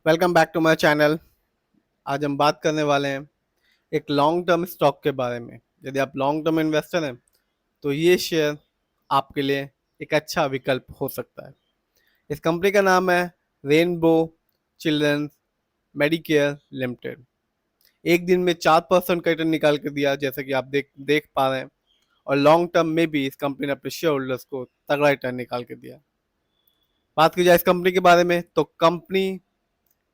Welcome back to my channel. आज हम बात करने वाले हैं एक लॉन्ग टर्म स्टॉक के बारे में। यदि आप लॉन्ग टर्म इन्वेस्टर हैं तो ये शेयर आपके लिए एक अच्छा विकल्प हो सकता है। इस कंपनी का नाम है रेनबो चिल्ड्रंस मेडिकेयर लिमिटेड। एक दिन में 4% का रिटर्न निकाल के दिया, जैसे कि आप देख पा रहे हैं। और लॉन्ग टर्म में भी इस कंपनी ने अपने शेयर होल्डर्स को तगड़ा रिटर्न निकाल के दिया। बात की जाए इस कंपनी के बारे में तो कंपनी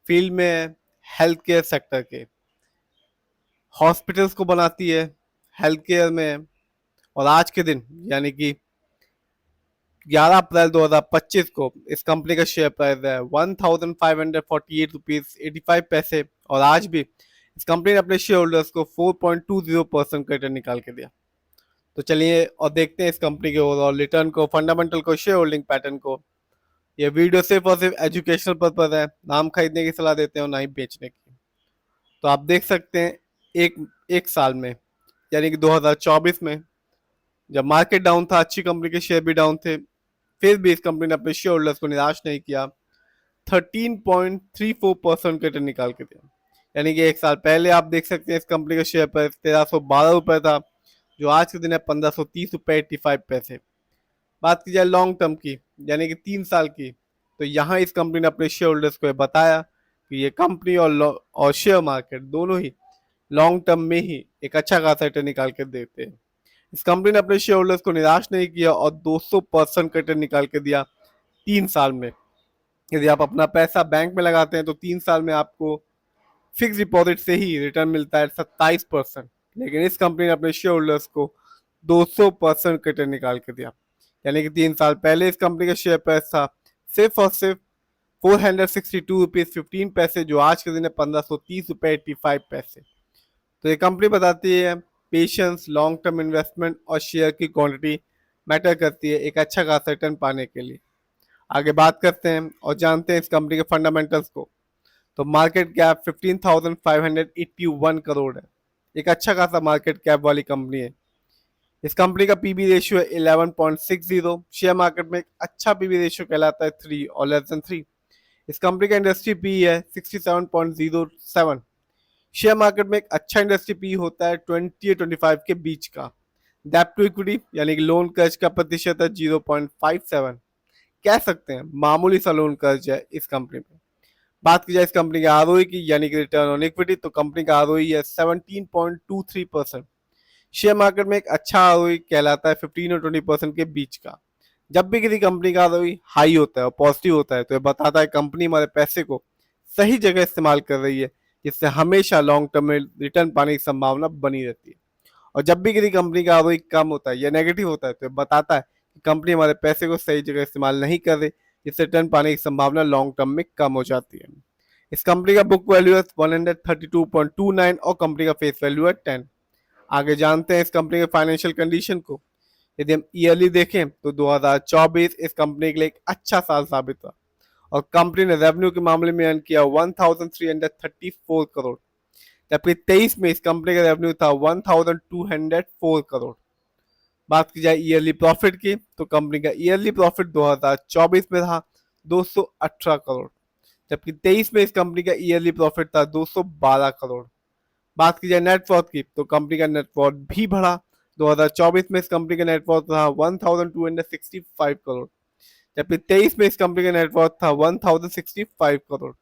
फील्ड में है हेल्थ केयर सेक्टर के। हॉस्पिटल्स को बनाती है हेल्थ केयर में। और आज के दिन यानी कि 11 अप्रैल 2025 को इस कंपनी का शेयर प्राइस है 1548 रुपीज 85 पैसे। और आज भी इस कंपनी ने अपने शेयर होल्डर्स को 4.20% का रिटर्न निकाल के दिया। तो चलिए और देखते हैं इस कंपनी के ओवरऑल रिटर्न को, फंडामेंटल को, शेयर होल्डिंग पैटर्न को। ये वीडियो सिर्फ और सिर्फ एजुकेशनल पर्पज है, नाम खरीदने की सलाह देते हैं और ना ही बेचने की। तो आप देख सकते हैं एक एक साल में यानी कि 2024 में जब मार्केट डाउन था, अच्छी कंपनी के शेयर भी डाउन थे, फिर भी इस कंपनी ने अपने शेयर होल्डर्स को निराश नहीं किया। 13.34% का रिटर्न निकाल के दिया। यानी कि एक साल पहले आप देख सकते हैं इस कंपनी का शेयर प्राइस 1312 रुपए था, जो आज के दिन है 1530 रुपए 85 पैसे। बात की जाए लॉन्ग टर्म की यानी कि 3 साल की, तो यहाँ इस कंपनी ने अपने शेयर होल्डर्स को बताया कि ये कंपनी और शेयर मार्केट दोनों ही लॉन्ग टर्म में ही एक अच्छा खासा रिटर्न निकाल के देते हैं। इस कंपनी ने अपने शेयर होल्डर्स को निराश नहीं किया और 200% का रिटर्न निकाल के दिया 3 साल में। यदि आप अपना पैसा बैंक में लगाते हैं तो 3 साल में आपको फिक्स डिपॉजिट से ही रिटर्न मिलता है 27%। लेकिन इस कंपनी ने अपने शेयर होल्डर्स को 200% का रिटर्न निकाल के दिया। यानी कि 3 साल पहले इस कंपनी का शेयर प्राइस था सिर्फ और सिर्फ 462 रुपीज 15 पैसे, जो आज के दिन है 1530 रुपए 85 पैसे। तो ये कंपनी बताती है पेशेंस, लॉन्ग टर्म इन्वेस्टमेंट और शेयर की क्वांटिटी मैटर करती है एक अच्छा खासा रिटर्न पाने के लिए। आगे बात करते हैं और जानते हैं इस कंपनी के फंडामेंटल्स को। तो मार्केट कैप 15,581 करोड़ है। एक अच्छा खासा मार्केट कैप वाली कंपनी है। इस कंपनी का पीबी रेशियो है 11.60। शेयर मार्केट में एक अच्छा पीबी रेशियो कहलाता है 3 और लेस देन 3। इस कंपनी का इंडस्ट्री पी है 67.07। शेयर मार्केट में एक अच्छा इंडस्ट्री पी होता है 20 या 25 के बीच का। डेप्ट टू इक्विटी यानी कि लोन कर्ज का प्रतिशत है 0.57। कह सकते हैं मामूली सा लोन कर्ज है इस कंपनी में। बात की जाए इस कंपनी के आरओई की यानी कि रिटर्न ऑन इक्विटी, तो कंपनी का आरओई है 17.23%। शेयर मार्केट में एक अच्छा आरओई कहलाता है 15 और 20% के बीच का। जब भी किसी कंपनी का आरओई हाई होता है और पॉजिटिव होता है तो ये बताता है कंपनी हमारे पैसे को सही जगह इस्तेमाल कर रही है, जिससे हमेशा लॉन्ग टर्म में रिटर्न पाने की संभावना बनी रहती है। और जब भी किसी कंपनी का आरओई कम होता है या नेगेटिव होता है तो ये बताता है कि कंपनी हमारे पैसे को सही जगह इस्तेमाल नहीं कर रही, जिससे रिटर्न पाने की संभावना लॉन्ग टर्म में कम हो जाती है। इस कंपनी का बुक वैल्यू है 132.29 और कंपनी का फेस वैल्यू है 10। आगे जानते हैं इस कंपनी के फाइनेंशियल कंडीशन को। यदि हम ईयरली देखें तो 2024 इस कंपनी के लिए एक अच्छा साल साबित हुआ और कंपनी ने रेवेन्यू के मामले में अर्न किया 1334 करोड़, जबकि 23 में इस कंपनी का रेवेन्यू था 1204 करोड़। बात की जाए ईयरली प्रॉफिट की तो कंपनी का ईयरली प्रॉफिट 2024 में था 218 करोड़, जबकि 23 में इस कंपनी का ईयरली प्रॉफिट था 212 करोड़। बात की जाए नेटवर्थ की तो कंपनी का नेटवर्थ भी बढ़ा। 2024 में इस कंपनी का नेटवर्थ था 1265 करोड़, जबकि 23 में इस कंपनी का नेटवर्थ था 1065 करोड़।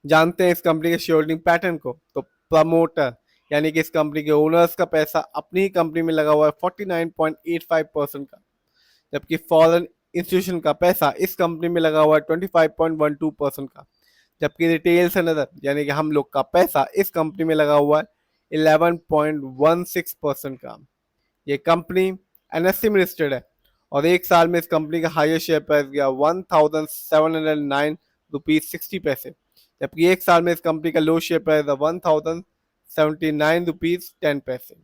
जानते हैं इस कंपनी के शेयर होल्डिंग पैटर्न को। तो प्रमोटर यानी कि इस कंपनी के ओनर्स का पैसा अपनी ही कंपनी में लगा हुआ है 49.85% का, जबकि फॉरेन इंस्टीट्यूशन का पैसा इस कंपनी में लगा हुआ है 25.12% का, जबकि रिटेल्स एंड अदर यानी कि हम लोग का पैसा इस कंपनी में लगा हुआ है 11.16% का। ये कंपनी एनएससी में लिस्टेड है और एक साल में इस कंपनी का हाईएस्ट शेयर प्राइस गया 1709 रुपीज 60 पैसे, जबकि एक साल में इस कंपनी का लो शेयर प्राइस है 1079 रुपीज 10 पैसे।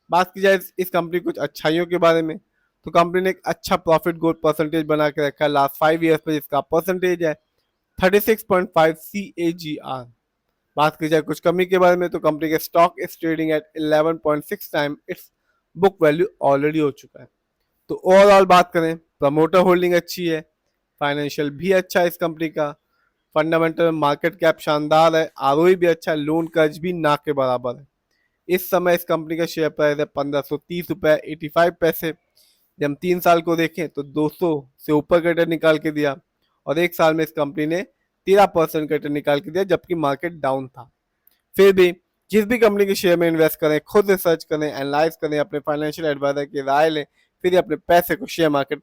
बात की जाए इस कंपनी कुछ अच्छाइयों के बारे में तो कंपनी ने एक अच्छा प्रॉफिट ग्रोथ परसेंटेज बना के रखा है लास्ट 5 ईयर्स में, जिसका परसेंटेज है 36.5 CAGR। बात की जाए कुछ कमी के बारे में तो कंपनी के stock is trading at 11.6 time it's book value already हो चुका है। तो ओवरऑल बात करें प्रमोटर होल्डिंग अच्छी है, फाइनेंशियल भी अच्छा है इस कंपनी का, फंडामेंटल मार्केट कैप शानदार है, आरओई भी अच्छा है, लोन कर्ज भी ना के बराबर है। इस समय इस कंपनी का शेयर प्राइस है 1530 रुपये 85 पैसे। जब हम 3 साल को देखें तो 200 से ऊपर का रिटर्न निकाल के दिया, और 1 साल में इस कंपनी ने 13% का रिटर्न निकाल के दिया जबकि मार्केट डाउन था। फिर भी जिस भी कंपनी के शेयर में इन्वेस्ट करें, खुद रिसर्च करें, एनालाइज करें, अपने फाइनेंशियल एडवाइजर की राय लें, फिर अपने पैसे को शेयर मार्केट